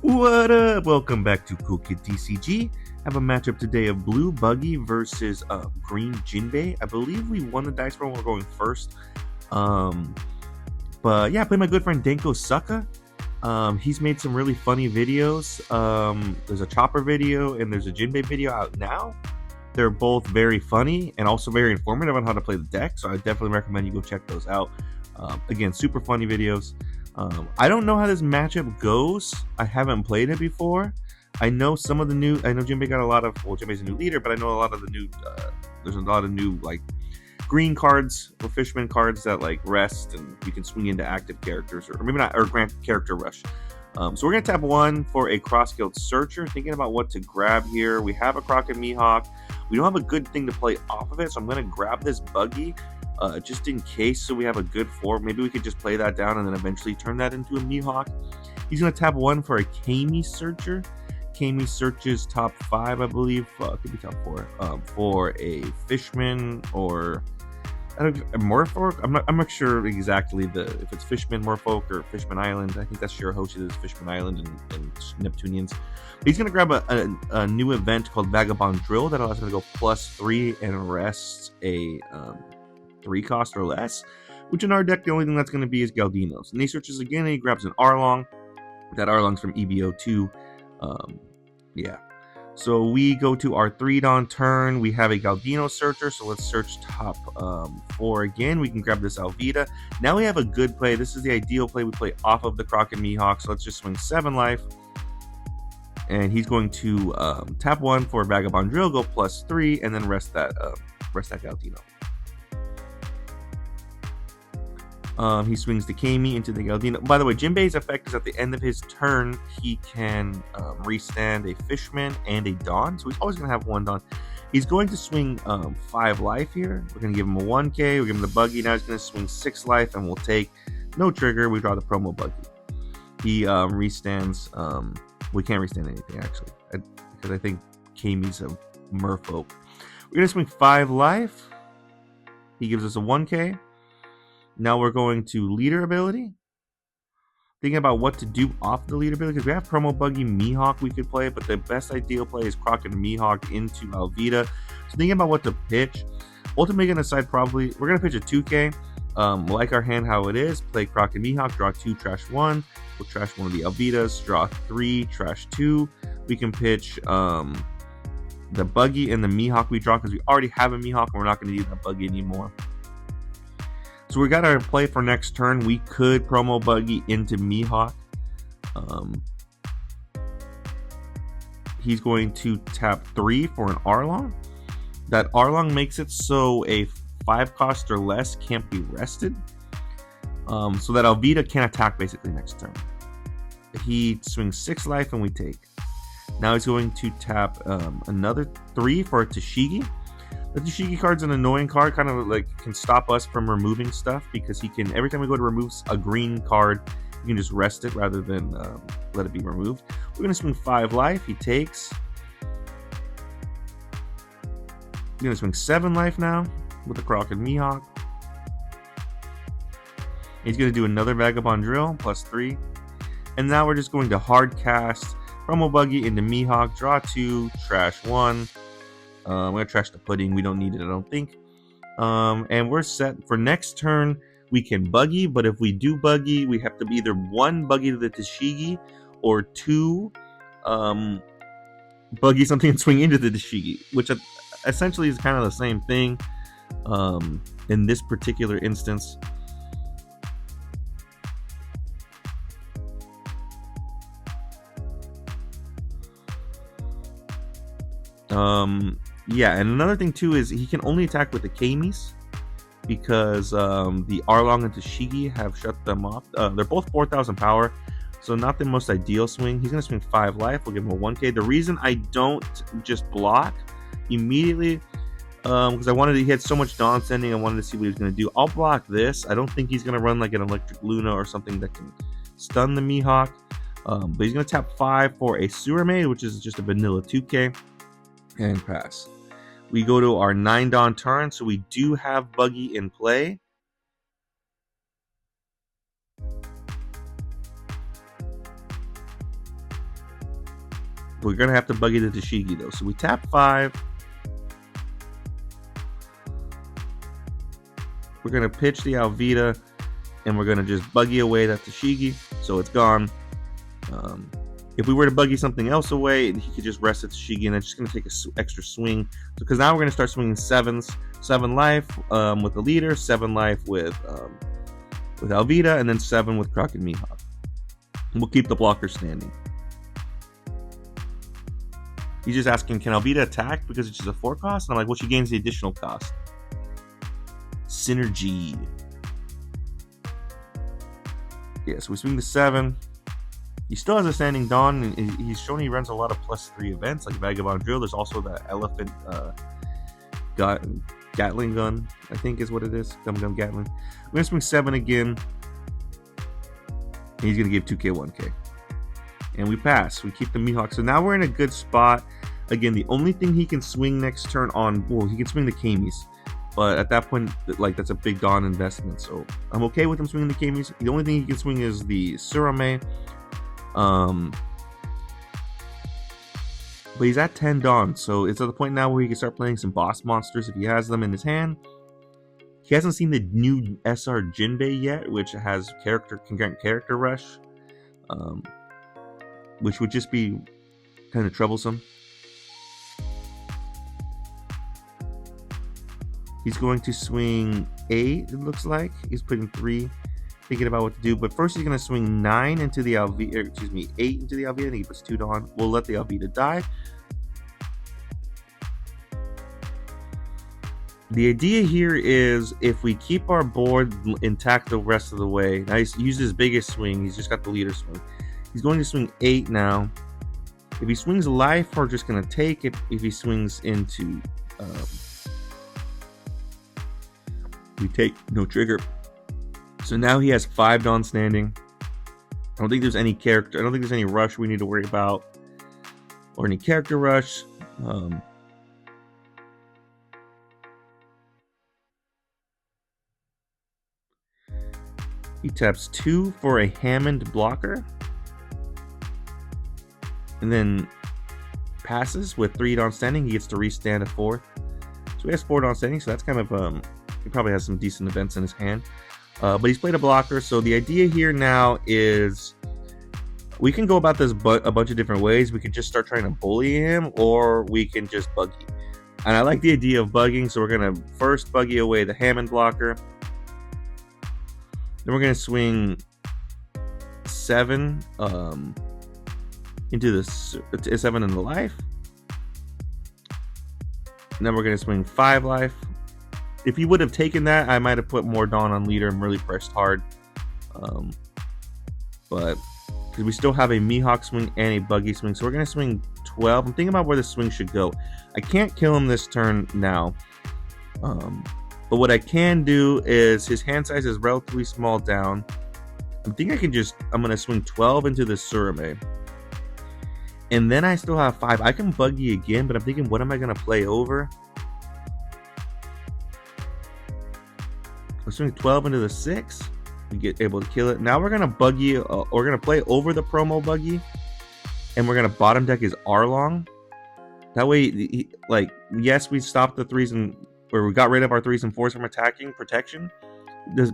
What up? Welcome back to Cool Kid TCG. Have a matchup today of blue Buggy versus green Jinbe. I believe we won the dice roll. We're going first. But yeah, I played my good friend Denko Sucka. He's made some really funny videos. There's a Chopper video and there's a Jinbe video out now. They're both very funny and also very informative on how to play the deck. So I definitely recommend you go check those out. Again, super funny videos. I don't know how this matchup goes. I haven't played it before. I know some of the new. I know Jinbe got a lot of. Well, Jinbe's a new leader, but I know a lot of the new. There's a lot of new like green cards or Fishman cards that like rest and you can swing into active characters or maybe not or grant character rush. So we're gonna tap one for a cross guild searcher. Thinking about what to grab here. We have a Croc and Mihawk. We don't have a good thing to play off of it, so I'm gonna grab this Buggy. Just in case, so we have a good 4. Maybe we could just play that down and then eventually turn that into a Mihawk. He's going to tap 1 for a Kami Searcher. Kami searches top 5, I believe. Could be top 4. For a Fishman or a Morphoke. I'm not sure exactly if it's Fishman, Morphoke, or Fishman Island. I think that's Shirahoshi's Fishman Island and Neptunians. But he's going to grab a new event called Vagabond Drill that allows him to go +3 and rest a 3 cost or less, which in our deck the only thing that's going to be is Galdinos. And he searches again and he grabs an Arlong. That Arlong's from EBO2. Yeah. So we go to our 3-Dawn turn. We have a Galdino searcher, so let's search top 4 again. We can grab this Alvida. Now we have a good play. This is the ideal play we play off of the Croc and Mihawk, so let's just swing 7 life. And he's going to tap 1 for Vagabond Drill, go +3, and then rest that Galdino. He swings the Kami into the Galino. By the way, Jinbe's effect is at the end of his turn, he can restand a Fishman and a Dawn. So he's always going to have 1 Dawn. He's going to swing 5 life here. We're going to give him a 1K. We give him the Buggy. Now he's going to swing 6 life, and we'll take no trigger. We draw the promo Buggy. He restands. We can't restand anything, actually, because I think Kami's a merfolk. We're going to swing 5 life. He gives us a 1K. Now we're going to leader ability. Thinking about what to do off the leader ability, because we have promo Buggy Mihawk we could play, but the best ideal play is Croc and Mihawk into Alvida. So thinking about what to pitch. Ultimately going to decide probably, we're going to pitch a 2K. Like our hand how it is, play Croc and Mihawk, draw 2, trash 1. We'll trash one of the Alvidas, draw 3, trash 2. We can pitch the Buggy and the Mihawk we draw, because we already have a Mihawk and we're not going to use that Buggy anymore. So we got our play for next turn. We could promo Buggy into Mihawk. He's going to tap 3 for an Arlong. That Arlong makes it so a 5 cost or less can't be rested. So that Alvida can attack basically next turn. He swings 6 life and we take. Now he's going to tap another 3 for a Tashigi. The Tashigi card's an annoying card, kind of like can stop us from removing stuff, because he can, every time we go to remove a green card, you can just rest it rather than let it be removed. We're going to swing 5 life. He takes. We're going to swing 7 life now with the Croc and Mihawk. He's going to do another Vagabond Drill, +3. And now we're just going to hard cast Promo Buggy into Mihawk, draw 2, trash 1. I'm going to trash the pudding. We don't need it, I don't think. And we're set for next turn. We can Buggy, but if we do Buggy, we have to be either 1 Buggy to the Tashigi or 2 Buggy something and swing into the Tashigi, which essentially is kind of the same thing in this particular instance. Yeah, and another thing too is he can only attack with the Kamis, because the Arlong and Tashigi have shut them off. They're both 4,000 power, so not the most ideal swing. He's going to swing 5 life. We'll give him a 1K. The reason I don't just block immediately, because he had so much Dawn Sending, I wanted to see what he was going to do. I'll block this. I don't think he's going to run like an Electric Luna or something that can stun the Mihawk. But he's going to tap 5 for a Sewer Maid, which is just a vanilla 2K, and pass. We go to our 9-Dawn turn, so we do have Buggy in play. We're gonna have to buggy the Tashigi though. So we tap 5. We're gonna pitch the Alvida, and we're gonna just buggy away that Tashigi, so it's gone. If we were to buggy something else away, he could just rest at Tashigi, and it's just gonna take an extra swing. Because now we're gonna start swinging 7s, 7 life with the leader, 7 life with Alvida, and then 7 with Croc and Mihawk. We'll keep the blocker standing. He's just asking, can Alvida attack because it's just a 4 cost? And I'm like, well, she gains the additional cost. Synergy. Yeah, so we swing the 7. He still has a standing Dawn, and he's shown he runs a lot of +3 events, like Vagabond Drill. There's also the Elephant Gatling Gun, I think is what it is. Gum Gatling. We're going to swing 7 again. And he's going to give 2k, 1k. And we pass. We keep the Mihawk. So now we're in a good spot. Again, the only thing he can swing next turn on... Well, he can swing the Kamis. But at that point, like, that's a big Dawn investment. So I'm okay with him swinging the Kamis. The only thing he can swing is the Surame. But he's at 10 Dawn. So it's at the point now where he can start playing some boss monsters if he has them in his hand. He hasn't seen the new SR Jinbe yet, which has concurrent character rush. Which would just be kind of troublesome. He's going to swing 8, it looks like. He's putting 3, thinking about what to do. But first he's going to swing 9 into the Alvida, excuse me, 8 into the Alvida, and he puts 2 Dawn. We'll let the Alvida die. The idea here is if we keep our board intact the rest of the way. Now he's used his biggest swing. He's just got the leader swing. He's going to swing 8 now. If he swings life, we're just going to take it. If he swings into... we take no trigger. So now he has 5 Dawn standing. I don't think there's any character. I don't think there's any rush we need to worry about. Or any character rush. He taps 2 for a Hammond blocker. And then passes with 3 Dawn standing. He gets to restand a 4th. So he has 4 Dawn standing. So that's kind of... he probably has some decent events in his hand. But he's played a blocker. So the idea here now is... we can go about this a bunch of different ways. We can just start trying to bully him. Or we can just buggy. And I like the idea of bugging. So we're going to first buggy away the Hammond blocker. Then we're going to swing 7 into the 7 in the life. And then we're going to swing 5 life. If he would have taken that, I might have put more Dawn on leader and really pressed hard. But because we still have a Mihawk swing and a Buggy swing. So we're going to swing 12. I'm thinking about where the swing should go. I can't kill him this turn now. But what I can do is his hand size is relatively small down. I think I can just... I'm going to swing 12 into the Surame. And then I still have 5. I can Buggy again, but I'm thinking, what am I going to play over? I'm swinging 12 into the 6. We get able to kill it. Now we're going to Buggy... we're going to play over the promo Buggy. And we're going to bottom deck his Arlong. That way, like, yes, we stopped the 3s and... or we got rid of our 3s and 4s from attacking protection,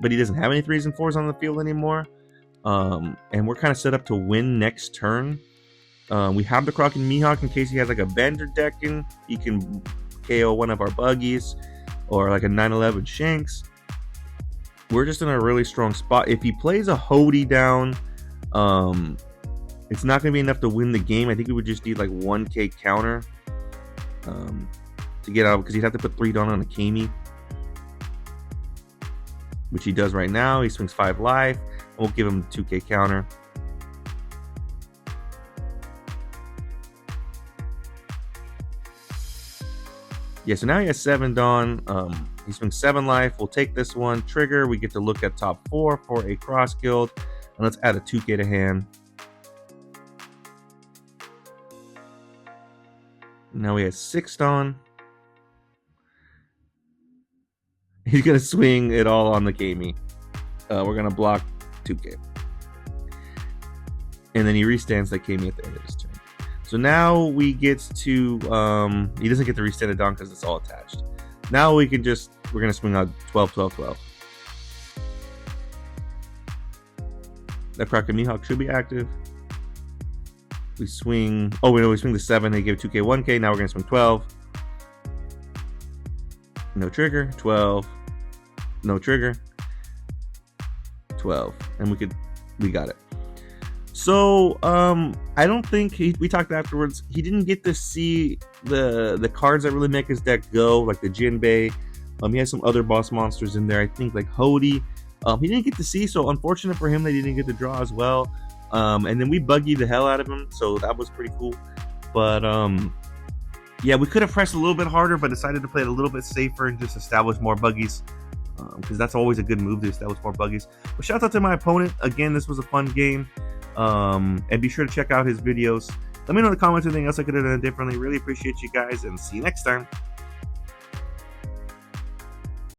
but he doesn't have any 3s and 4s on the field anymore. And we're kind of set up to win next turn. We have the Croc and Mihawk in case he has like a Bender decking. He can KO one of our Buggies or like a 911 Shanks. We're just in a really strong spot. If he plays a Hody down, it's not going to be enough to win the game. I think we would just need like 1k counter to get out, because he'd have to put 3 Dawn on a Kami, which he does right now. He swings 5 life. We'll give him 2k counter. Yeah, so now he has 7 Dawn. He swings 7 life. We'll take this one. Trigger. We get to look at top 4 for a cross guild. And let's add a 2k to hand. Now he has 6 Dawn. He's going to swing it all on the Kami. We're going to block 2k. And then he restands that Kami at the end of his turn. So now we get to, he doesn't get to restand it down because it's all attached. Now we can just, we're going to swing out 12, 12, 12. That Kraken Mihawk should be active. We swing, oh, we swing the 7, they give 2k, 1k. Now we're going to swing 12. No trigger, 12. No trigger, 12. And we got it. So, I don't think we talked afterwards. He didn't get to see the cards that really make his deck go, like the Jinbe. He has some other boss monsters in there, I think, like Hody. He didn't get to see, so unfortunate for him, they didn't get to draw as well. And then we buggy the hell out of him, so that was pretty cool. But yeah, we could have pressed a little bit harder, but decided to play it a little bit safer and just establish more buggies, because that's always a good move to establish more buggies. But shout out to my opponent. Again, this was a fun game. And be sure to check out his videos. Let me know in the comments anything else I could have done differently. Really appreciate you guys, and see you next time.